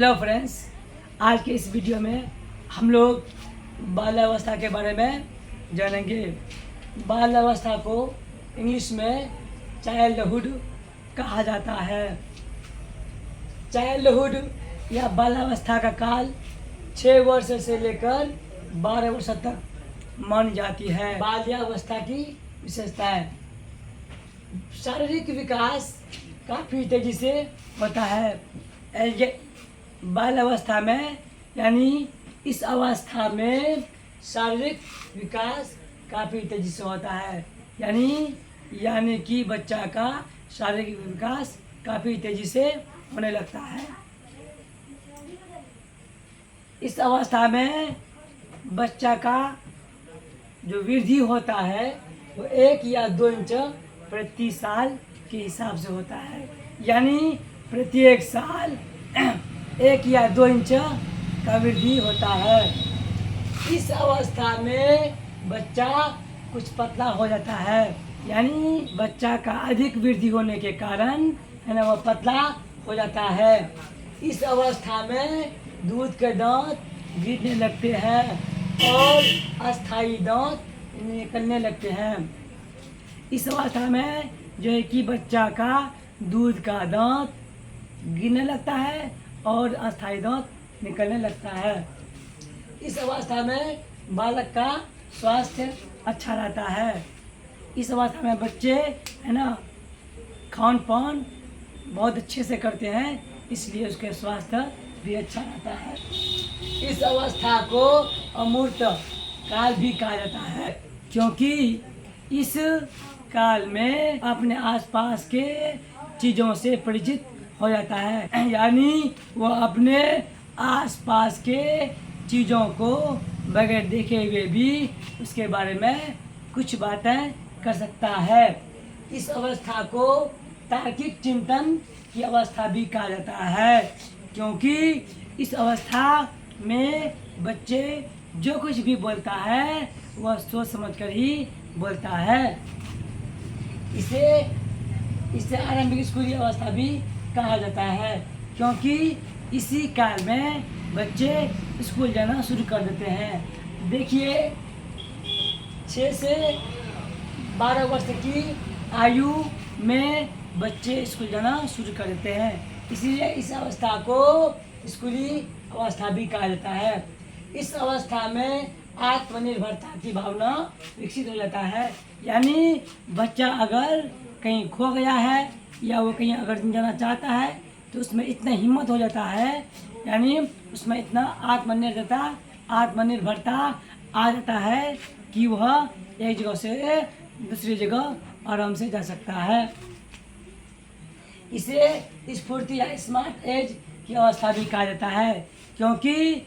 Hello friends, आज के इस वीडियो में हम लोग बाल्यावस्था के बारे में जानेंगे। बाल्यावस्था को इंग्लिश में चाइल्डहुड कहा जाता है। चाइल्डहुड या बाल्यावस्था का काल 6 वर्ष से लेकर 12 वर्ष तक मानी जाती है। बाल्यावस्था की विशेषताएं: शारीरिक विकास काफ़ी तेज़ी से होता है। बाल्यावस्था में यानी इस अवस्था में शारीरिक विकास काफ़ी तेज़ी से होता है। यानी कि बच्चा का शारीरिक विकास काफ़ी तेज़ी से होने लगता है। इस अवस्था में बच्चा का जो वृद्धि होता है वो 1 या 2 इंच प्रति साल के हिसाब से होता है। यानी प्रत्येक साल 1 या 2 इंच का वृद्धि होता है। इस अवस्था में बच्चा कुछ पतला हो जाता है। यानी बच्चा का अधिक वृद्धि होने के कारण वो पतला हो जाता है। इस अवस्था में दूध के दांत गिरने लगते हैं और अस्थायी दांत निकलने लगते हैं। इस अवस्था में जो है कि बच्चा का दूध का दांत गिरने लगता है और अस्थायी दांत निकलने लगता है। इस अवस्था में बालक का स्वास्थ्य अच्छा रहता है। इस अवस्था में बच्चे खान पान बहुत अच्छे से करते हैं, इसलिए उसके स्वास्थ्य भी अच्छा रहता है। इस अवस्था को अमूर्त काल भी कहा जाता है, क्योंकि इस काल में अपने आसपास के चीज़ों से परिचित हो जाता है। यानी वो अपने आसपास के चीज़ों को बगैर देखे हुए भी उसके बारे में कुछ बातें कर सकता है। इस अवस्था को तार्किक चिंतन की अवस्था भी कहा जाता है, क्योंकि इस अवस्था में बच्चे जो कुछ भी बोलता है वह सोच समझकर ही बोलता है। इसे आरंभिक स्कूली अवस्था भी कहा जाता है, क्योंकि इसी काल में बच्चे स्कूल जाना शुरू कर देते हैं। देखिए, 6 से 12 वर्ष की आयु में बच्चे स्कूल जाना शुरू कर देते हैं, इसलिए इस अवस्था को स्कूली अवस्था भी कहा जाता है। इस अवस्था में आत्मनिर्भरता की भावना विकसित हो जाता है। यानी बच्चा अगर कहीं खो गया है या वो कहीं अगर जाना चाहता है तो उसमें इतना हिम्मत हो जाता है, यानी उसमें इतना आत्मनिर्भरता आ जाता है कि वह एक जगह से दूसरी जगह आराम से जा सकता है। इसे स्फूर्ति या स्मार्ट एज की अवस्था भी कहा जाता है, क्योंकि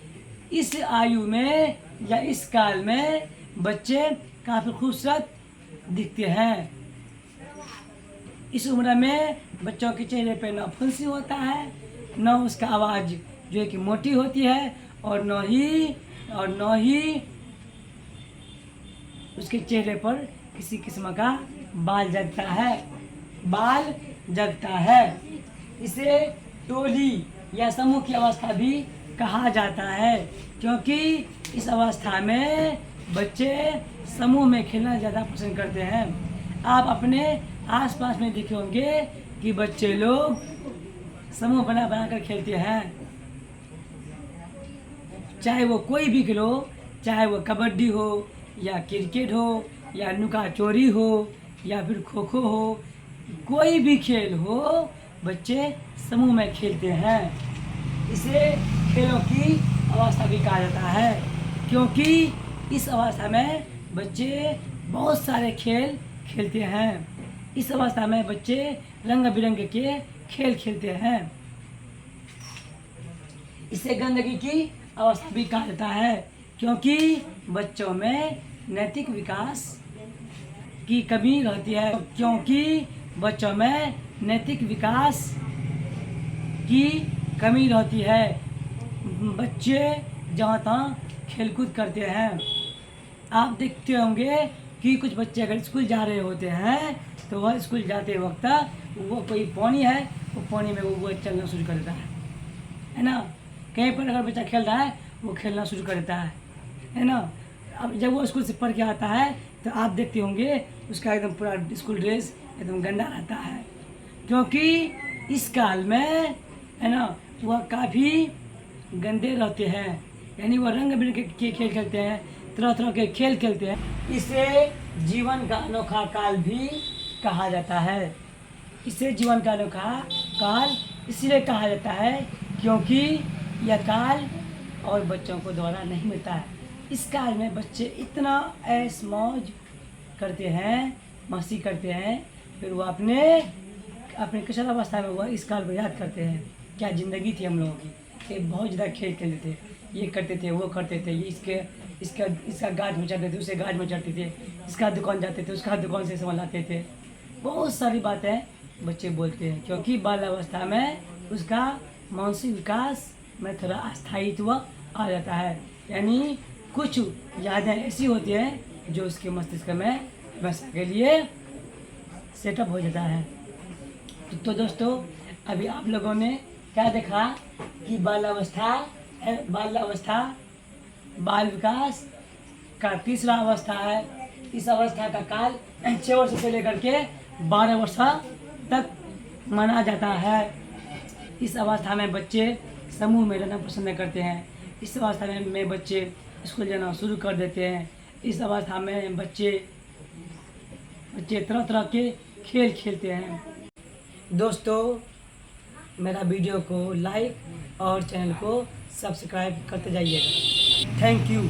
इस आयु में या इस काल में बच्चे काफ़ी खूबसूरत दिखते हैं। इस उम्र में बच्चों के चेहरे पे न फुंसी होता है, न उसका आवाज़ जो है कि मोटी होती है, और न ही उसके चेहरे पर किसी किस्म का बाल जगता है। इसे टोली या समूह की अवस्था भी कहा जाता है, क्योंकि इस अवस्था में बच्चे समूह में खेलना ज़्यादा पसंद करते हैं। आप अपने आसपास में देखे होंगे कि बच्चे लोग समूह बना कर खेलते हैं, चाहे वो कोई भी खेल हो, चाहे वो कबड्डी हो या क्रिकेट हो या नुका चोरी हो या फिर खो खो हो, कोई भी खेल हो, बच्चे समूह में खेलते हैं। इसे खेलों की अवस्था भी कहा जाता है, क्योंकि इस अवस्था में बच्चे बहुत सारे खेल खेलते हैं। इस अवस्था में बच्चे रंग बिरंगे के खेल खेलते हैं। इसे गंदगी की अवस्था भी कहा जाता है, क्योंकि बच्चों में नैतिक विकास की कमी रहती है। क्योंकि बच्चों में नैतिक विकास की कमी रहती है, बच्चे जहाँ तहाँ खेलकूद करते हैं। आप देखते होंगे कि कुछ बच्चे अगर स्कूल जा रहे होते हैं तो वह स्कूल जाते वक्त वो कोई पानी है, वो पानी में वो चलना शुरू कर देता है ना। कहीं पर अगर बच्चा खेल रहा है वो खेलना शुरू कर देता है ना। अब जब वो स्कूल से पढ़ के आता है तो आप देखते होंगे उसका एकदम पूरा स्कूल ड्रेस एकदम गंदा रहता है, क्योंकि इस काल में है ना वह काफ़ी गंदे रहते हैं, यानी वह रंग बिरंगे के खेल खेलते हैं, तरह तरह के खेल खेलते हैं। इसे जीवन का अनोखा काल भी कहा जाता है। इसे जीवन का अनोखा काल इसलिए कहा जाता है क्योंकि यह काल और बच्चों को द्वारा नहीं मिलता है। इस काल में बच्चे इतना ऐश मौज करते हैं, मस्ती करते हैं, फिर वो अपने किशोर अवस्था में वह इस काल को याद करते हैं। क्या ज़िंदगी थी हम लोगों की, एक बहुत ज़्यादा खेल खेलते थे, ये करते थे वो करते थे, ये इसका गाज में चढ़ते थे, उससे गाज में चढ़ते थे, इसका दुकान जाते थे, उसका दुकान से सामान लाते थे। बहुत सारी बातें बच्चे बोलते हैं क्योंकि बाल अवस्था में उसका मानसिक विकास में थोड़ा अस्थायित्व आ जाता है, यानी कुछ यादें ऐसी होती हैं जो उसके मस्तिष्क में हमेशा के लिए सेटअप हो जाता है। तो दोस्तों अभी आप लोगों ने क्या देखा कि बाल अवस्था बाल विकास का तीसरा अवस्था है। इस अवस्था का काल 6 वर्ष से लेकर के 12 वर्ष तक माना जाता है। इस अवस्था में बच्चे समूह में रहना पसंद करते हैं। इस अवस्था में बच्चे स्कूल जाना शुरू कर देते हैं। इस अवस्था में बच्चे तरह तरह के खेल खेलते हैं। दोस्तों मेरा वीडियो को लाइक और चैनल को सब्सक्राइब करते जाइएगा। Thank you.